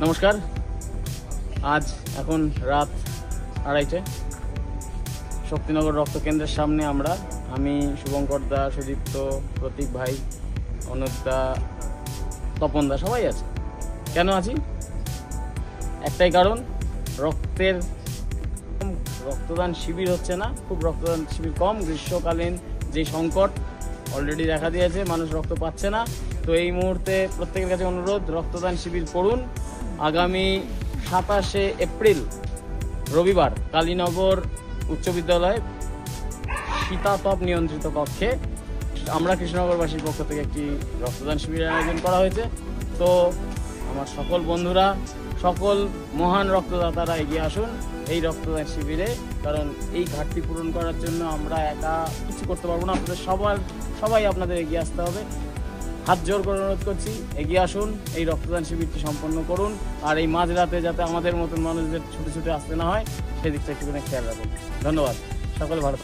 নমস্কার। আজ এখন রাত 2:30। শক্তিনগর রক্ত কেন্দ্রের সামনে আমি শুভঙ্কর দা, সুদীপ্ত, প্রতীক ভাই, অনুপ দা, তপন দা সবাই আছে। কেন আছি? একটাই কারণ, রক্তদান শিবির হচ্ছে না, খুব রক্তদান শিবির কম। গ্রীষ্মকালীন যে সংকট অলরেডি দেখা দিয়েছে, মানুষ রক্ত পাচ্ছে না। তো এই মুহূর্তে প্রত্যেকের কাছে অনুরোধ, রক্তদান শিবির করুন। আগামী 27শে এপ্রিল রবিবার কালীনগর উচ্চ বিদ্যালয়ে শীতাতপ নিয়ন্ত্রিত কক্ষে আমরা কৃষ্ণনগরবাসীর পক্ষ থেকে একটি রক্তদান শিবিরের আয়োজন করা হয়েছে। তো আমার সকল বন্ধুরা, সকল মহান রক্তদাতারা এগিয়ে আসুন এই রক্তদান শিবিরে, কারণ এই ঘাটতি পূরণ করার জন্য আমরা একা কিছু করতে পারবো না। আপনাদের সবাই আপনাদের এগিয়ে আসতে হবে। হাত জোর করে অনুরোধ করছি, এগিয়ে আসুন, এই রক্তদান শিবিরটি সম্পন্ন করুন। আর এই মাঝরাতে যাতে আমাদের মতন মানুষদের ছুটে ছুটে আসতে না হয়, সেদিকটা একটুখানি খেয়াল রাখুন। ধন্যবাদ, সকলে ভালো।